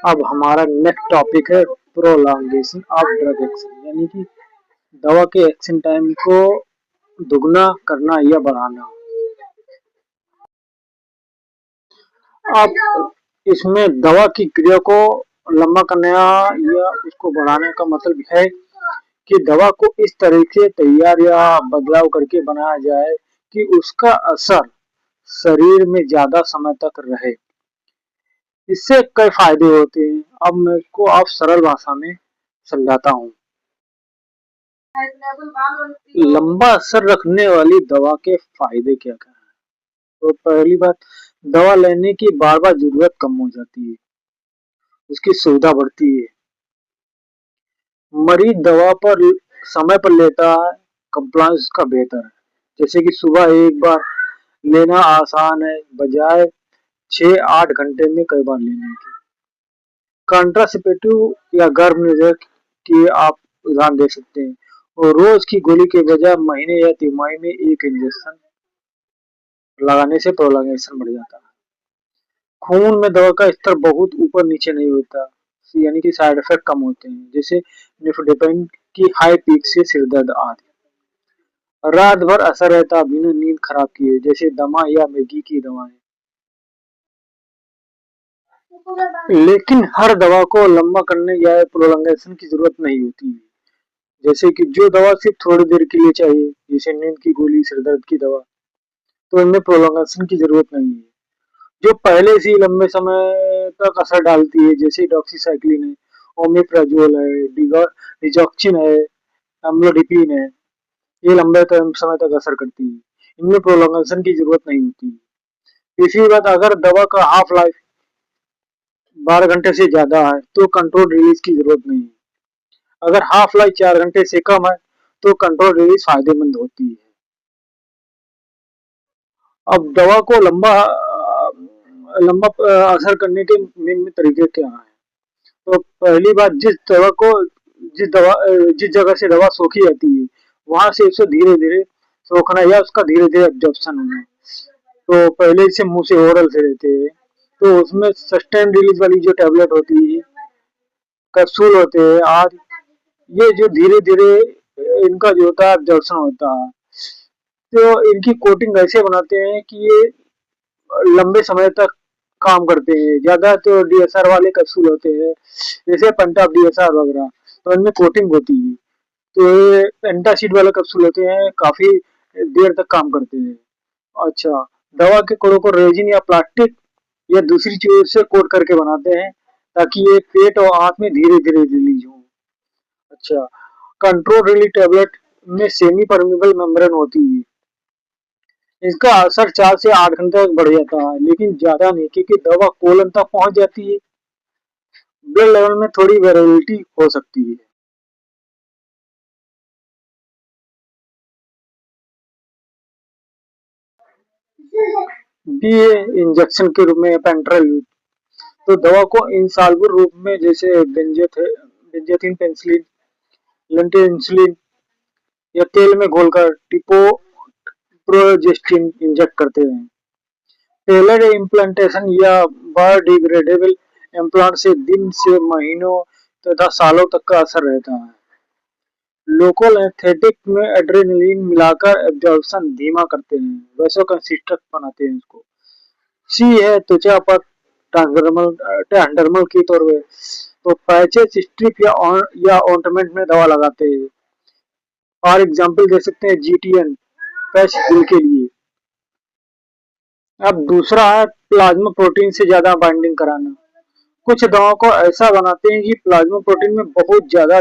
अब हमारा next topic है प्रोलॉन्गेशन ऑफ ड्रग एक्शन, यानी कि दवा के एक्शन टाइम को दुगना करना या बढ़ाना। अब इसमें दवा की क्रिया को लंबा करने या उसको बढ़ाने का मतलब है कि दवा को इस तरीके तैयार या बदलाव करके बनाया जाए कि उसका असर शरीर में ज्यादा समय तक रहे। इससे कई फायदे होते हैं। अब मैं इसको आप सरल भाषा में समझाता हूँ। लंबा असर रखने वाली दवा के फायदे क्या क्या है? तो पहली बात, दवा लेने की बार बार जरूरत कम हो जाती है, उसकी सुविधा बढ़ती है, मरीज दवा पर समय पर लेता है, कंप्लायंस का बेहतर है। जैसे कि सुबह एक बार लेना आसान है बजाय 6-8 घंटे में कई बार लेने के। कंट्रासेप्टिव या गर्भ निरोधक की आप उदाहरण दे सकते हैं, और रोज की गोली के बजाय महीने या तिमाही में एक इंजेक्शन लगाने से प्रोलॉन्गेशन बढ़ जाता है। खून में दवा का स्तर बहुत ऊपर नीचे नहीं होता, यानी कि साइड इफेक्ट कम होते हैं, जैसे निफ्टेडिन की हाई पीक से सिरदर्द आदि। रात भर असर रहता बिना नींद खराब किए, जैसे दमा या मिर्गी की दवाएं। लेकिन हर दवा को लंबा करने या प्रोलॉन्गेशन की जरूरत नहीं होती है। जैसे कि जो दवा सिर्फ थोड़ी देर के लिए चाहिए, जैसे नींद की गोली, सिरदर्द की दवा, तो इनमें प्रोलॉन्गेशन की जरूरत नहीं है। जो पहले से ही लंबे समय तक असर डालती है, जैसे डॉक्सीसाइक्लिन है, ओमेप्राजोल है, डिजॉक्सिन है, अम्लोडिपिन है, ये लंबे समय तक असर करती है। इनमें प्रोलॉन्गेशन की जरूरत नहीं होती है। तीसरी बात, अगर दवा का हाफ लाइफ 12 घंटे से ज्यादा है तो कंट्रोल रिलीज की जरूरत नहीं है। अगर हाफ लाइफ 4 घंटे से कम है तो कंट्रोल रिलीज फायदेमंद होती है। अब दवा को लंबा असर करने के मेन तरीके क्या है? तो पहली बात, जिस जगह से दवा सोखी जाती है वहां से उसे धीरे धीरे सोखना या उसका धीरे धीरे एब्जॉर्प्शन होना। तो पहले से मुंह से ओरल से रहते हैं, तो उसमें सस्टेन रिलीज वाली जो टैबलेट होती है, कैप्सूल होते हैं, और ये जो धीरे धीरे इनका जो होता है एब्जॉर्प्शन होता है, तो इनकी कोटिंग ऐसे बनाते हैं कि ये लंबे समय तक काम करते हैं। ज्यादा तो डीएसआर वाले कैप्सूल होते हैं, जैसे पेंटाप डीएसआर वगैरह, तो इनमें कोटिंग होती है। तो ये एंटासिड वाले कैप्सूल होते हैं, काफी देर तक काम करते हैं। अच्छा, दवा के कणों को रेजिन या प्लास्टिक या दूसरी चीजों से कोट करके बनाते हैं ताकि ये पेट और आंत में धीरे धीरे रिलीज हो। अच्छा, कंट्रोल रिलीज टैबलेट में सेमी परमेबल मेम्ब्रेन होती है। इसका असर 4 से 8 घंटे तक बढ़ जाता है, लेकिन ज्यादा नहीं, क्योंकि दवा कोलन तक पहुंच जाती है। ब्लड लेवल में थोड़ी वेरिएबिलिटी हो सकती है। बी इंजेक्शन के रूप में पेंट्रल यूज। तो दवा को इंसाल्युबल रूप में, जैसे बेंजाथिन पेनिसिलिन, लेंटिल इंसुलिन या तेल में घोलकर टिपोप्रोजेस्टिन इंजेक्ट करते हैं। टेलर इम्प्लांटेशन या बायोडिग्रेडेबल इम्प्लांट से दिन से महीनों तथा सालों तक का असर रहता है। लोकल एस्थेटिक में एड्रेनलिन मिलाकर एब्जॉर्प्शन धीमा करते हैं, वैसो कंसिस्टेंट बनाते हैं इसको। सी है त्वचा पर ट्रांसडर्मल की तौर पर, तो पैचेस, स्ट्रिप या ऑइंटमेंट में दवा लगाते हैं। फॉर एग्जाम्पल दे सकते हैं जीटीएन पैच दिल के लिए। अब दूसरा है प्लाज्मा प्रोटीन से ज्यादा बाइंडिंग कराना। कुछ दवाओं को ऐसा बनाते हैं कि प्लाज्मा प्रोटीन में बहुत ज्यादा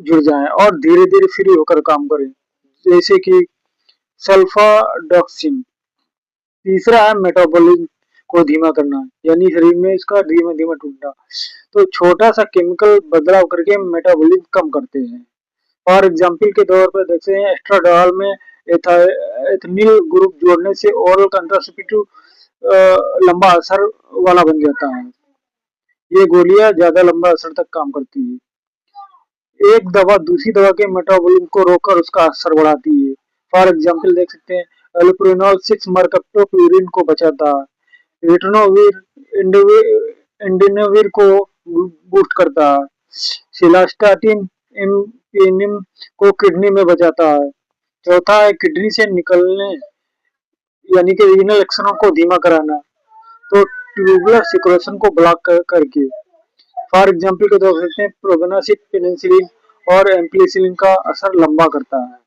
जुड़ जाएं और धीरे धीरे फ्री होकर काम करें, जैसे कि सल्फाडॉक्सिन। तीसरा है मेटाबॉलिज्म को धीमा करना, यानी शरीर में इसका धीमे धीमे टूटना। तो छोटा सा केमिकल बदलाव करके मेटाबॉलिज्म कम करते हैं। फॉर एग्जाम्पल के तौर पर देखते हैं, एस्ट्राडॉल में एथनिल ग्रुप जोड़ने से ओरल कंट्रासेप्टिव लंबा असर वाला बन जाता है। ये गोलियां ज्यादा लंबा असर तक काम करती है। एक दवा दूसरी दवा के मेटाबॉलिज्म को रोककर उसका असर बढ़ाती है। फॉर एग्जाम्पल देख सकते हैं, एलोप्रिनॉल 6 मरकप्टोप्यूरिन को बचाता है। रिटोनोविर एंडेनोविर को बूस्ट करता है। सिलास्टाटिन इम्पेनिम को किडनी में बचाता है। चौथा है किडनी से निकलने यानी कि रीनल एक्शनों को धीमा कराना, तो ट्यूबुलर सिक्रेशन को ब्लॉक करके। फॉर एग्जाम्पल के तौर पर प्रोगेनासिड, पेनिसिलिन और एम्पलीसिलिन का असर लंबा करता है।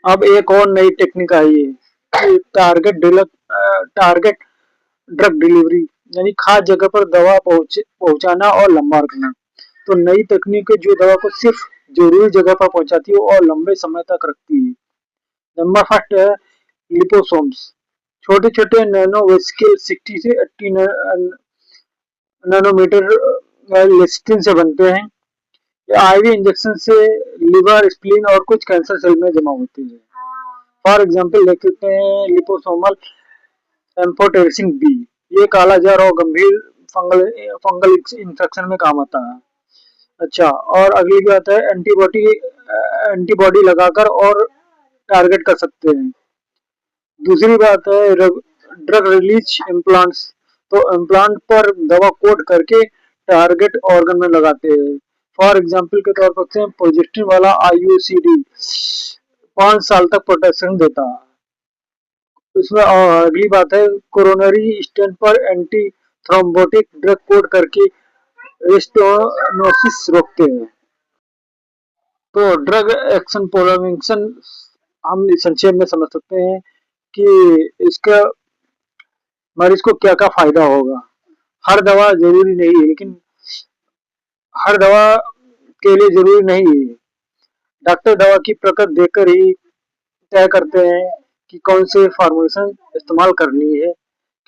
अब एक और नई टेक्निक आई है, टारगेट ड्रग डिलीवरी, यानी खास जगह पर दवा पहुंचाना और लंबा रखना। तो नई तकनीक है जो दवा को सिर्फ जरूरी जगह पर पहुंचाती है और लंबे समय तक रखती है। नंबर फर्स्ट है लिपोसोम्स, छोटे छोटे नैनो वेसिकल 60 से 80 नैनोमीटर लेसिटिन से बनते हैं। आईवी इंजेक्शन से लिवर, स्प्लीन और कुछ कैंसर सेल में जमा होते हैं। फॉर एग्जाम्पल देख सकते हैं लिपोसोमल एम्फोटेरिसिन बी, ये काला जार और गंभीर फंगल इंफेक्शन में काम आता है। अच्छा, और अगली बात है एंटीबॉडी लगाकर और टारगेट कर सकते हैं। दूसरी बात है ड्रग रिलीज इम्प्लांट्स, तो इम्प्लांट पर दवा कोट करके टारगेट ऑर्गन में लगाते हैं। फॉर एग्जाम्पल के तौर पर प्रोजेस्टिन वाला आईयूसीडी 5 साल तक प्रोटेक्शन देता है। इसमें अगली बात है कोरोनरी स्टेंट पर एंटी थ्रोम्बोटिक ड्रग कोट करके स्टेनोसिस रोकते हैं। तो ड्रग एक्शन प्रोलॉन्गेशन हम संक्षेप में समझ सकते हैं कि इसका मरीज को क्या क्या फायदा होगा। हर दवा जरूरी नहीं है, लेकिन हर दवा के लिए जरूरी नहीं है। डॉक्टर दवा की प्रकृति देखकर ही तय करते हैं कि कौन से फॉर्मुलेशन इस्तेमाल करनी है,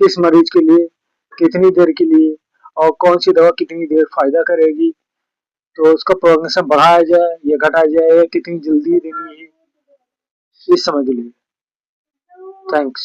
किस मरीज के लिए, कितनी देर के लिए, और कौन सी दवा कितनी देर फायदा करेगी। तो उसका प्रोग्रेशन बढ़ाया जाए या घटाया जाए, या कितनी जल्दी देनी है, इस समय के लिए। थैंक्स।